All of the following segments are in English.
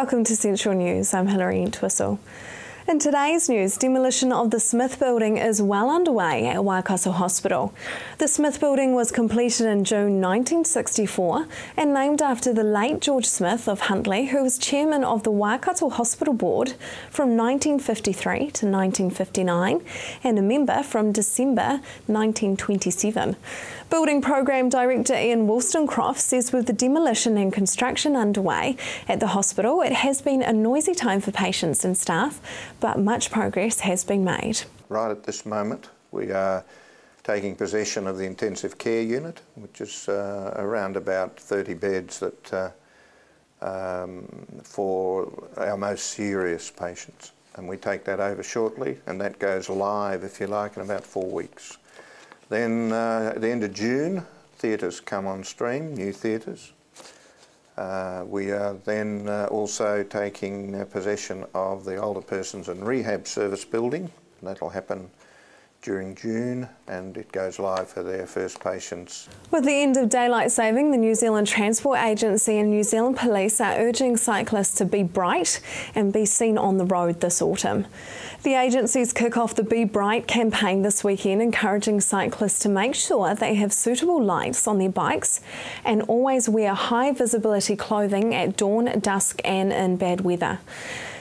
Welcome to Central News. I'm Hilary Entwistle. In today's news, demolition of the Smith Building is well underway at Waikato Hospital. The Smith Building was completed in June 1964 and named after the late George Smith of Huntly, who was chairman of the Waikato Hospital Board from 1953 to 1959 and a member from December 1927. Building Program Director Ian Wollstonecroft says with the demolition and construction underway at the hospital, it has been a noisy time for patients and staff, but much progress has been made. Right at this moment, we are taking possession of the intensive care unit, which is around about 30 beds that for our most serious patients. And we take that over shortly, and that goes live, if you like, in about 4 weeks. Then at the end of June, theatres come on stream, new theatres. We are then also taking possession of the Older Persons and Rehab Service building. That'll happen during June, and it goes live for their first patients. With the end of daylight saving, the New Zealand Transport Agency and New Zealand Police are urging cyclists to be bright and be seen on the road this autumn. The agencies kick off the Be Bright campaign this weekend, encouraging cyclists to make sure they have suitable lights on their bikes and always wear high visibility clothing at dawn, dusk and in bad weather.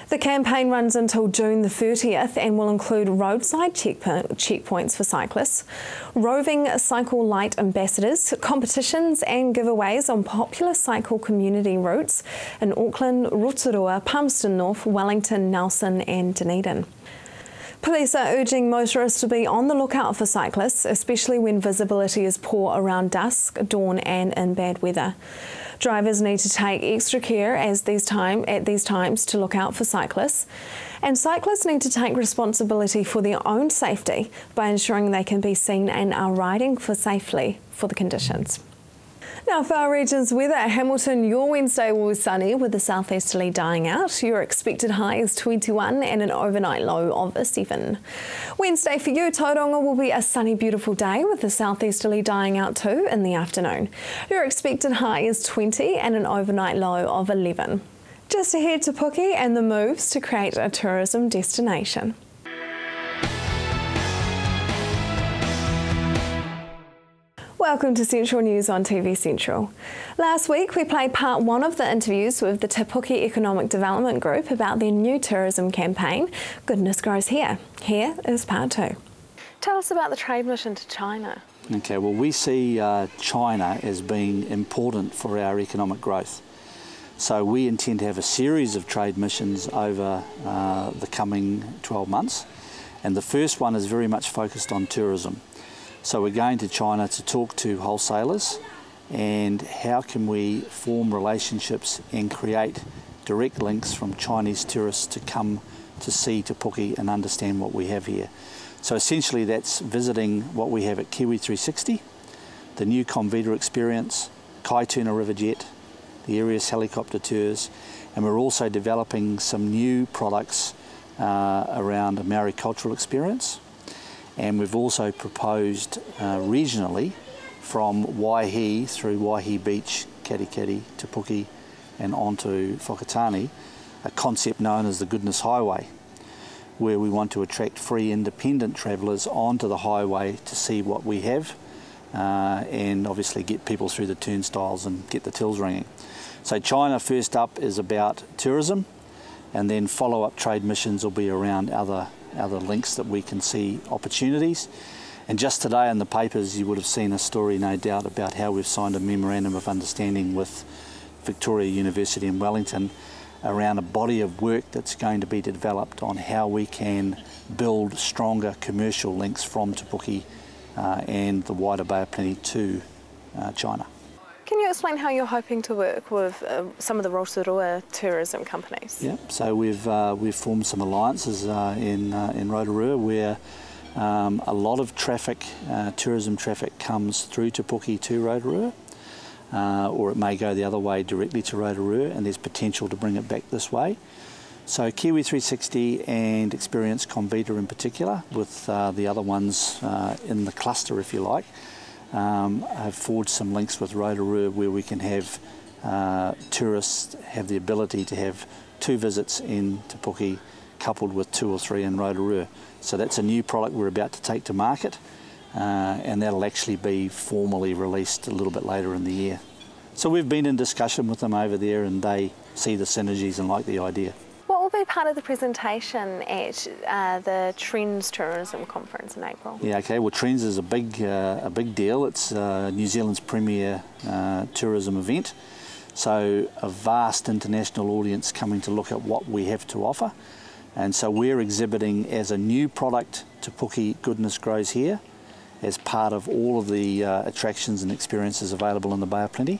The campaign runs until June the 30th and will include roadside checkpoints for cyclists, roving cycle light ambassadors, competitions and giveaways on popular cycle community routes in Auckland, Rotorua, Palmerston North, Wellington, Nelson and Dunedin. Police are urging motorists to be on the lookout for cyclists, especially when visibility is poor around dusk, dawn and in bad weather. Drivers need to take extra care at these times to look out for cyclists, and cyclists need to take responsibility for their own safety by ensuring they can be seen and are riding safely for the conditions. Now for our region's weather, Hamilton, your Wednesday will be sunny with the southeasterly dying out. Your expected high is 21 and an overnight low of 7. Wednesday for you, Tauranga, will be a sunny, beautiful day with the southeasterly dying out too in the afternoon. Your expected high is 20 and an overnight low of 11. Just ahead to Puke and the moves to create a tourism destination. Welcome to Central News on TV Central. Last week we played part 1 of the interviews with the Te Puke Economic Development Group about their new tourism campaign, Goodness Grows Here. Here is part 2. Tell us about the trade mission to China. Okay, well we see China as being important for our economic growth. So we intend to have a series of trade missions over the coming 12 months. And the first one is very much focused on tourism. So we're going to China to talk to wholesalers and how can we form relationships and create direct links from Chinese tourists to come to see Te Puke and understand what we have here. So essentially that's visiting what we have at Kiwi 360, the new Comvita experience, Kaituna River Jet, the Aerius helicopter tours, and we're also developing some new products around a Maori cultural experience. And we've also proposed regionally from Waihi through Waihi Beach, Katikati, Te Puke and onto Whakatane, a concept known as the Goodness Highway, where we want to attract free independent travellers onto the highway to see what we have and obviously get people through the turnstiles and get the tills ringing. So China first up is about tourism, and then follow-up trade missions will be around other links that we can see opportunities. And just today in the papers you would have seen a story, no doubt, about how we've signed a memorandum of understanding with Victoria University in Wellington around a body of work that's going to be developed on how we can build stronger commercial links from Te Puke and the wider Bay of Plenty to China. Can you explain how you're hoping to work with some of the Rotorua tourism companies? Yeah, so we've formed some alliances in Rotorua where a lot of traffic, tourism traffic, comes through Te Puke to Rotorua, or it may go the other way directly to Rotorua, and there's potential to bring it back this way. So Kiwi 360 and Experience Comvita in particular, with the other ones in the cluster, if you like, have forged some links with Rotorua where we can have tourists have the ability to have 2 visits in Te Puke coupled with 2 or 3 in Rotorua. So that's a new product we're about to take to market, and that'll actually be formally released a little bit later in the year. So we've been in discussion with them over there, and they see the synergies and like the idea. What will be part of the presentation at the Trends Tourism Conference in April? Yeah, okay. Well, Trends is a big deal. It's New Zealand's premier tourism event. So a vast international audience coming to look at what we have to offer. And so we're exhibiting as a new product Te Puke Goodness Grows Here, as part of all of the attractions and experiences available in the Bay of Plenty.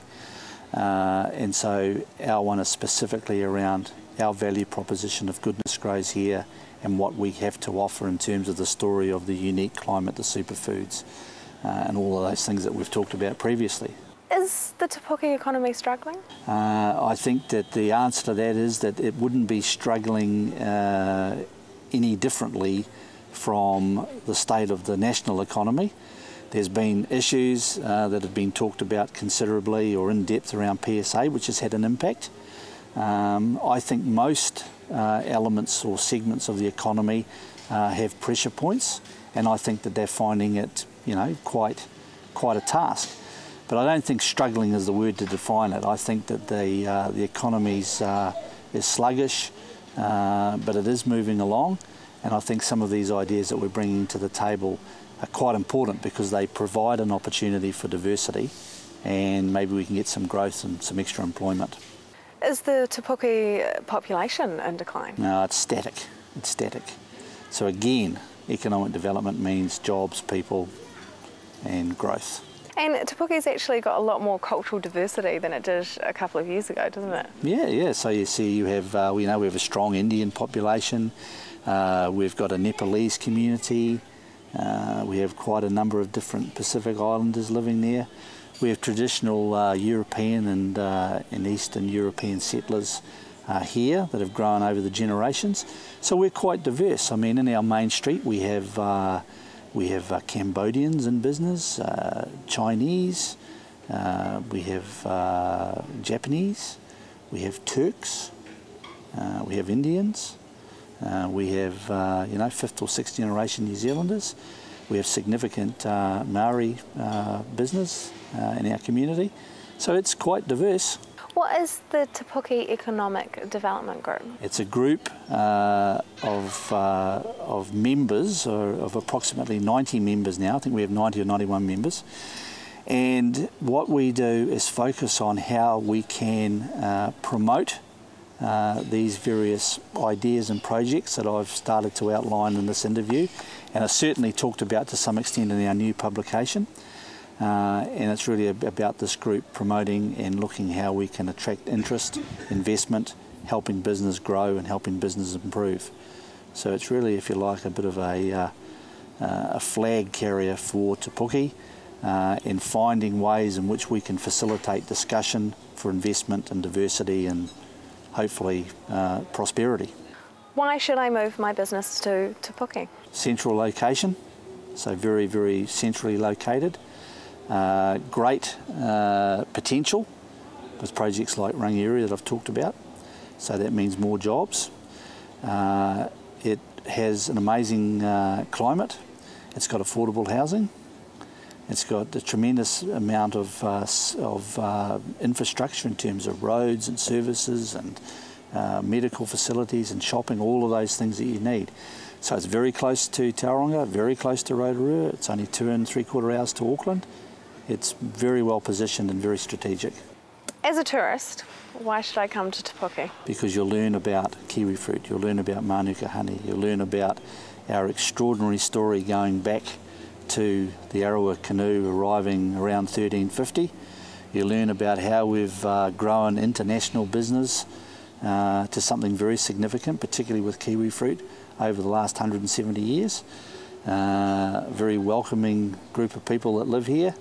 And so our one is specifically around our value proposition of Goodness Grows Here and what we have to offer in terms of the story of the unique climate, the superfoods, and all of those things that we've talked about previously. Is the Te Puke economy struggling? I think that the answer to that is that it wouldn't be struggling any differently from the state of the national economy. There's been issues that have been talked about considerably or in depth around PSA, which has had an impact. I think most elements or segments of the economy have pressure points, and I think that they're finding it, quite a task. But I don't think struggling is the word to define it. I think that the economy is sluggish, but it is moving along. And I think some of these ideas that we're bringing to the table are quite important because they provide an opportunity for diversity, and maybe we can get some growth and some extra employment. Is the Te Puke population in decline? No, it's static. It's static. So again, economic development means jobs, people, and growth. And Te Puke's actually got a lot more cultural diversity than it did a couple of years ago, doesn't it? Yeah. So you see, you have we have a strong Indian population. We've got a Nepalese community. We have quite a number of different Pacific Islanders living there. We have traditional European and Eastern European settlers here that have grown over the generations. So we're quite diverse. I mean, in our main street we have Cambodians in business, Chinese, we have Japanese, we have Turks, we have Indians, we have 5th or 6th generation New Zealanders. We have significant Maori business in our community, so it's quite diverse. What is the Te Puke Economic Development Group? It's a group of members, of approximately 90 members now. I think we have 90 or 91 members. And what we do is focus on how we can promote these various ideas and projects that I've started to outline in this interview, and I certainly talked about to some extent in our new publication. And it's really about this group promoting and looking how we can attract interest, investment, helping business grow and helping business improve. So it's really, if you like, a bit of a flag carrier for Te Puke in finding ways in which we can facilitate discussion for investment and diversity and hopefully prosperity. Why should I move my business to Te Puke? Central location, so very, very centrally located. Great potential with projects like Rangiora that I've talked about, so that means more jobs. It has an amazing climate. It's got affordable housing. It's got a tremendous amount of infrastructure in terms of roads and services and medical facilities and shopping, all of those things that you need. So it's very close to Tauranga, very close to Rotorua. It's only 2.75 hours to Auckland. It's very well positioned and very strategic. As a tourist, why should I come to Te Puke? Because you'll learn about kiwi fruit, you'll learn about Manuka honey, you'll learn about our extraordinary story going back to the Arawa canoe arriving around 1350. You'll learn about how we've grown international business to something very significant, particularly with kiwi fruit over the last 170 years. A very welcoming group of people that live here.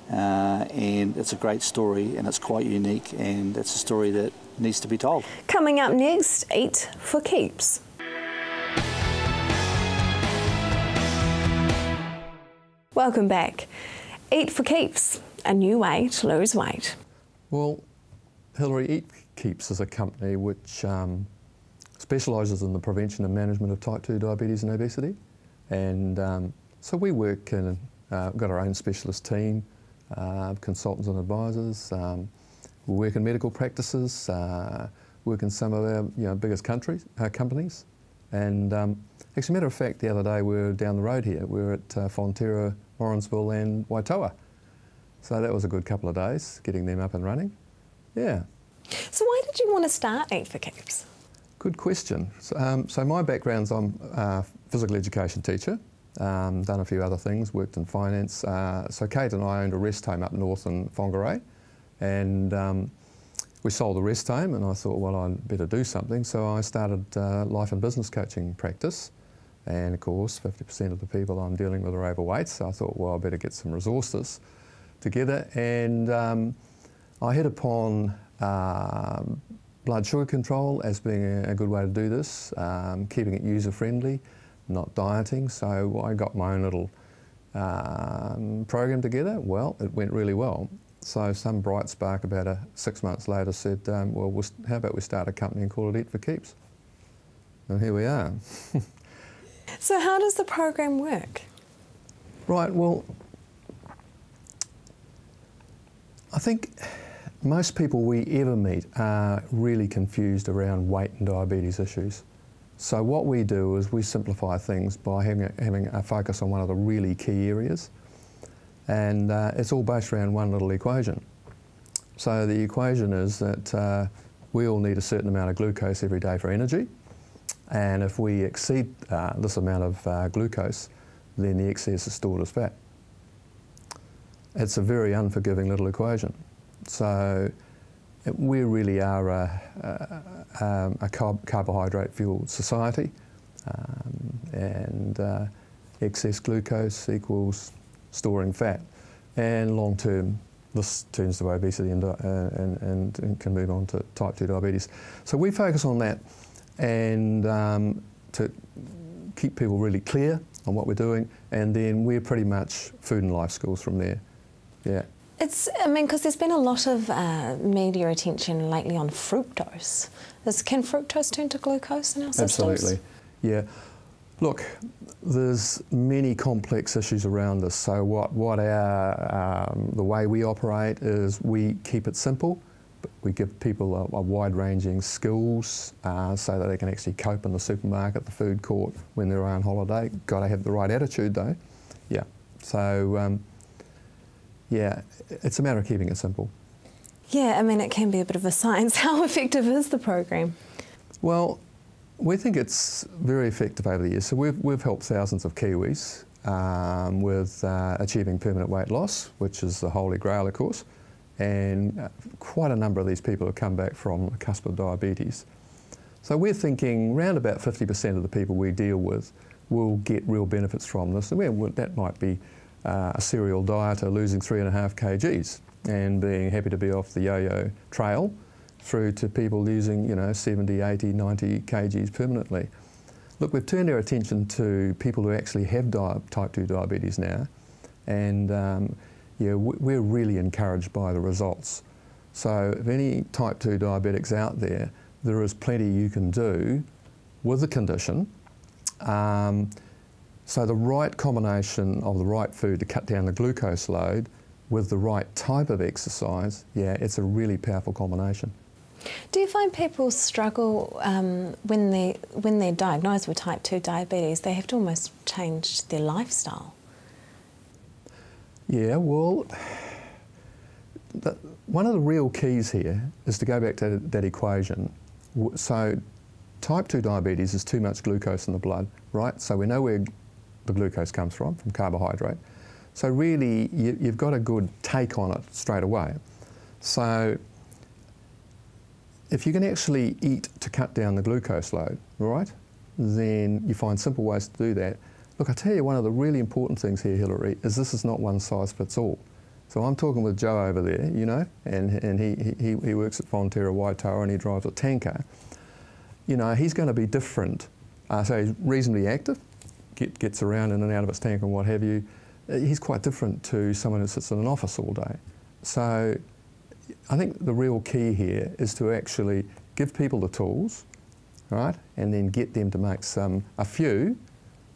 And it's a great story, and it's quite unique, and it's a story that needs to be told. Coming up next, Eat for Keeps. Welcome back. Eat for Keeps, a new way to lose weight. Well, Hilary, Eat Keeps is a company which specialises in the prevention and management of type 2 diabetes and obesity. And so we work in, got our own specialist team, consultants and advisors. We work in medical practices, work in some of our biggest companies. And actually, matter of fact, the other day we were down the road here. We were at Fonterra, Lawrenceville and Waitoa. So that was a good couple of days, getting them up and running. Yeah. So why did you want to start Eat for Keeps? Good question. So my background's I'm a physical education teacher, done a few other things, worked in finance. So Kate and I owned a rest home up north in Whangarei, and we sold the rest home, and I thought, well, I'd better do something. So I started life and business coaching practice, and of course 50% of the people I'm dealing with are overweight, so I thought, well, I better get some resources together, and I hit upon blood sugar control as being a good way to do this, keeping it user-friendly, not dieting. So I got my own little program together. Well, it went really well. So some bright spark about 6 months later said, well, how about we start a company and call it Eat for Keeps? And here we are. So how does the program work? Right, well, I think most people we ever meet are really confused around weight and diabetes issues. So what we do is we simplify things by having a focus on one of the really key areas, and it's all based around one little equation. So the equation is that we all need a certain amount of glucose every day for energy, and if we exceed this amount of glucose, then the excess is stored as fat. It's a very unforgiving little equation. So we really are a carbohydrate-fueled society, and excess glucose equals storing fat. And long-term, this turns to obesity and can move on to type 2 diabetes. So we focus on that, and to keep people really clear on what we're doing, and then we're pretty much food and life schools from there. Yeah. I mean, because there's been a lot of media attention lately on fructose. Can fructose turn to glucose in our systems? Absolutely, yeah. Look, there's many complex issues around this. So the way we operate is we keep it simple, but we give people a wide-ranging skills so that they can actually cope in the supermarket, the food court, when they're on holiday. Got to have the right attitude though. Yeah. So. Yeah, it's a matter of keeping it simple. Yeah, I mean, it can be a bit of a science. How effective is the program? Well, we think it's very effective over the years. So we've helped thousands of Kiwis with achieving permanent weight loss, which is the holy grail, of course. And quite a number of these people have come back from the cusp of diabetes. So we're thinking around about 50% of the people we deal with will get real benefits from this. And that might be a serial dieter losing 3.5 kgs and being happy to be off the yo-yo trail, through to people losing 70, 80, 90 kgs permanently. Look, we've turned our attention to people who actually have type 2 diabetes now, and yeah, we're really encouraged by the results. So if any type 2 diabetics out there, there is plenty you can do with the condition. So the right combination of the right food to cut down the glucose load with the right type of exercise, yeah, it's a really powerful combination. Do you find people struggle when they're diagnosed with type 2 diabetes? They have to almost change their lifestyle. Yeah, well, one of the real keys here is to go back to that equation. So type 2 diabetes is too much glucose in the blood, right? So we know where the glucose comes from carbohydrate. So really, you've got a good take on it straight away. So if you can actually eat to cut down the glucose load, right, then you find simple ways to do that. Look, I tell you, one of the really important things here, Hilary, is this is not one size fits all. So I'm talking with Joe over there, and he works at Fonterra Waitoa, and he drives a tanker. He's going to be different. So he's reasonably active, gets around in and out of his tank and what have you. He's quite different to someone who sits in an office all day. So I think the real key here is to actually give people the tools, right, and then get them to make a few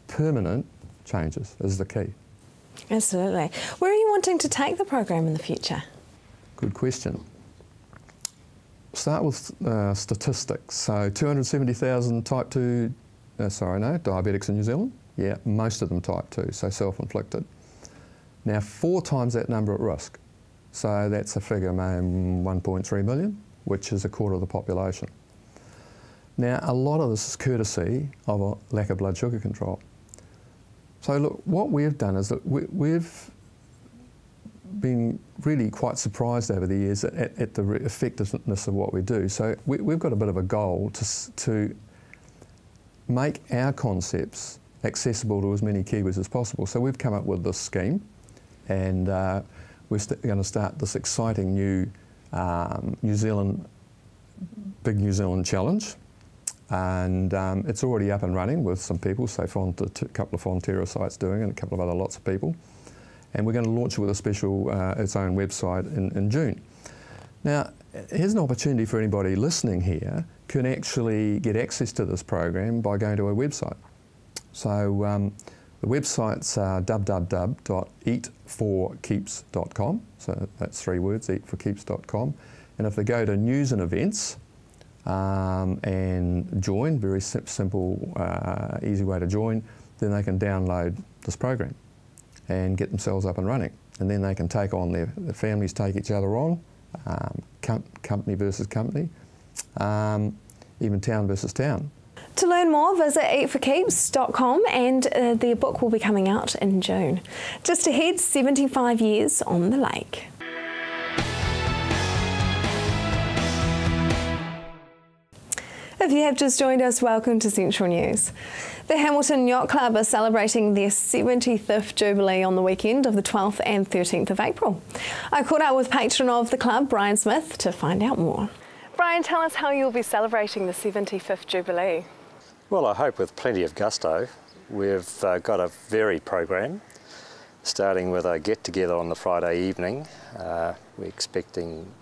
permanent changes is the key. Absolutely. Where are you wanting to take the program in the future? Good question. Start with statistics. So 270,000 diabetics in New Zealand. Yeah, most of them type 2, so self-inflicted. Now 4 times that number at risk. So that's a figure, 1.3 million, which is a quarter of the population. Now a lot of this is courtesy of a lack of blood sugar control. So look, what we've done is that we've been really quite surprised over the years at the effectiveness of what we do. So we've got a bit of a goal to make our concepts accessible to as many Kiwis as possible. So we've come up with this scheme, and we're going to start this exciting new Big New Zealand Challenge. And it's already up and running with some people, so a couple of Fonterra sites doing it, and a couple of other lots of people. And we're going to launch it with a special, its own website in June. Now, here's an opportunity for anybody listening here can actually get access to this program by going to our website. So the website's www.eatforkeeps.com, so that's 3 words, eatforkeeps.com. And if they go to news and events, and join, very simple, easy way to join, then they can download this program and get themselves up and running. And then they can take on their families, take each other on, company versus company, even town versus town. To learn more, visit eatforkeeps.com, and their book will be coming out in June. Just ahead, 75 years on the lake. If you have just joined us, welcome to Central News. The Hamilton Yacht Club are celebrating their 75th Jubilee on the weekend of the 12th and 13th of April. I caught up with patron of the club, Brian Smith, to find out more. Brian, tell us how you'll be celebrating the 75th Jubilee. Well, I hope with plenty of gusto. We've got a varied program, starting with a get-together on the Friday evening. We're expecting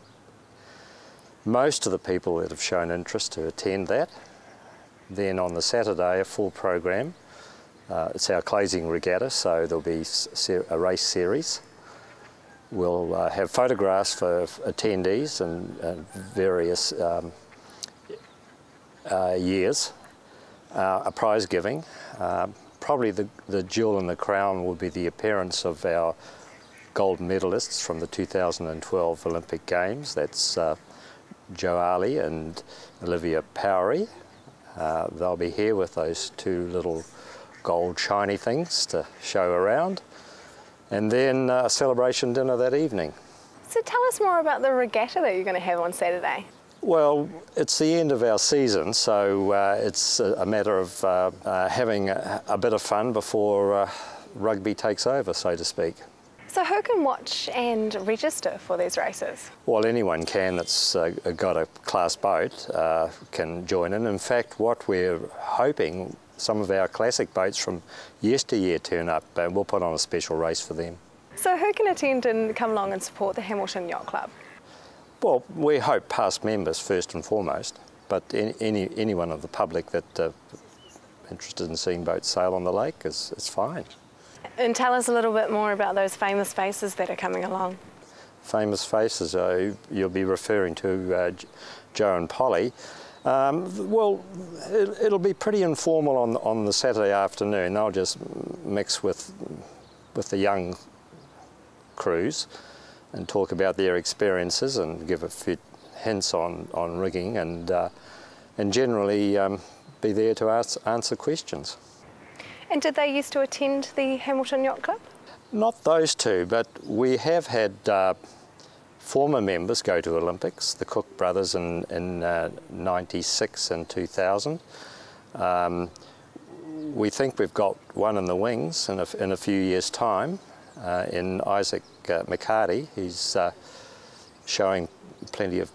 most of the people that have shown interest to attend that. Then on the Saturday, a full program. It's our closing regatta, so there'll be a race series. We'll have photographs for attendees and various years. A prize giving. Probably the jewel in the crown will be the appearance of our gold medalists from the 2012 Olympic Games. That's Jo Ali and Olivia Powery. They'll be here with those 2 little gold shiny things to show around, and then a celebration dinner that evening. So tell us more about the regatta that you're going to have on Saturday. Well, it's the end of our season, so it's a matter of having a bit of fun before rugby takes over, so to speak. So who can watch and register for these races? Well, anyone can that's got a class boat can join in. In fact, what we're hoping, some of our classic boats from yesteryear turn up, and we'll put on a special race for them. So who can attend and come along and support the Hamilton Yacht Club? Well, we hope past members first and foremost, but anyone of the public that interested in seeing boats sail on the lake is fine. And tell us a little bit more about those famous faces that are coming along. Famous faces, you'll be referring to Joe and Polly. Well, it'll be pretty informal on the Saturday afternoon. They'll just mix with the young crews and talk about their experiences and give a few hints on rigging and generally be there to answer questions. And did they used to attend the Hamilton Yacht Club? Not those 2, but we have had former members go to Olympics, the Cook brothers in 96 and 2000. We think we've got one in the wings in a few years' time in Isaac McCarty. He's showing plenty of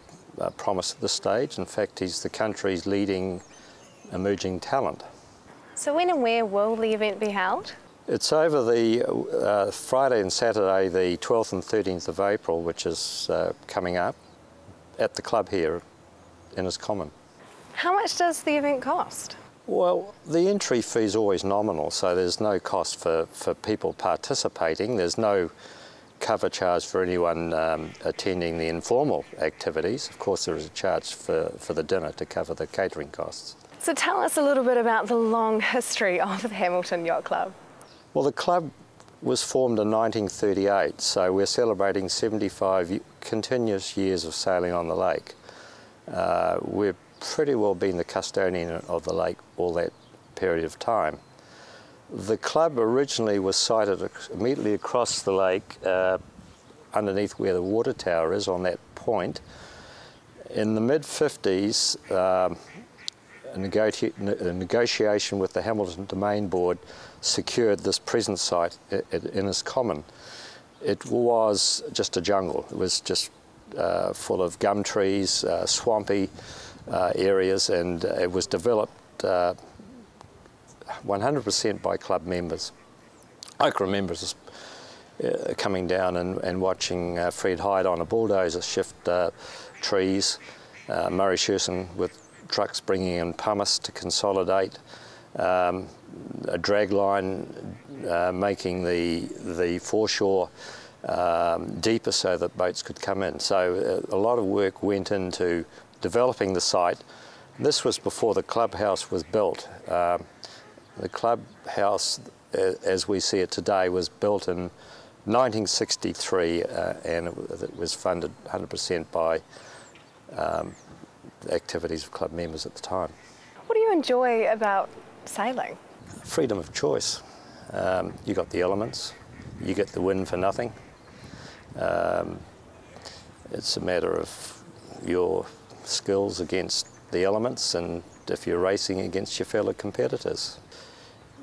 promise at this stage. In fact, he's the country's leading emerging talent. So when and where will the event be held? It's over the Friday and Saturday, the 12th and 13th of April, which is coming up at the club here in Inniscommon. How much does the event cost? Well, the entry fee is always nominal, so there's no cost for people participating. There's no cover charge for anyone attending the informal activities. Of course, there is a charge for the dinner to cover the catering costs. So tell us a little bit about the long history of the Hamilton Yacht Club. Well, the club was formed in 1938, so we're celebrating 75 continuous years of sailing on the lake. We've pretty well been the custodian of the lake all that period of time. The club originally was sited immediately across the lake, underneath where the water tower is on that point. In the mid-50s, a negotiation with the Hamilton Domain Board secured this present site in Inniscommon. It was just a jungle. It was just full of gum trees, swampy areas, and it was developed 100% by club members. I can remember coming down and watching Fred Hyde on a bulldozer shift trees, Murray Sherson with trucks bringing in pumice to consolidate, a drag line making the foreshore deeper so that boats could come in. So a lot of work went into developing the site. This was before the clubhouse was built. The clubhouse, as we see it today, was built in 1963 and it was funded 100% by the activities of club members at the time. What do you enjoy about sailing? Freedom of choice. You got the elements, you get the wind for nothing. It's a matter of your skills against the elements and if you're racing against your fellow competitors.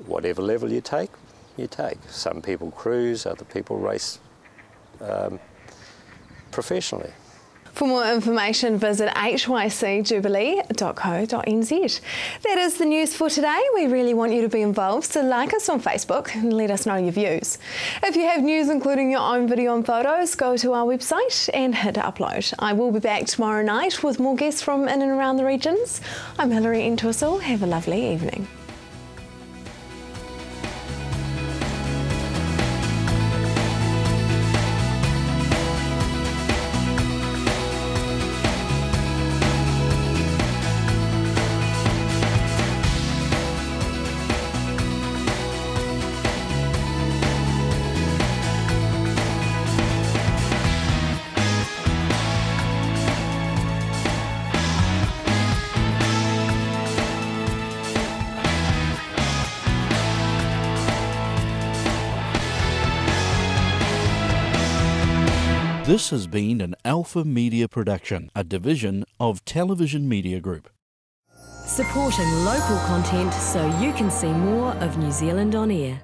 Whatever level you take, you take. Some people cruise, other people race professionally. For more information, visit hycjubilee.co.nz. That is the news for today. We really want you to be involved, so like us on Facebook and let us know your views. If you have news including your own video and photos, go to our website and hit upload. I will be back tomorrow night with more guests from in and around the regions. I'm Hilary Entwistle. Have a lovely evening. This has been an Alpha Media production, a division of Television Media Group. Supporting local content so you can see more of New Zealand on air.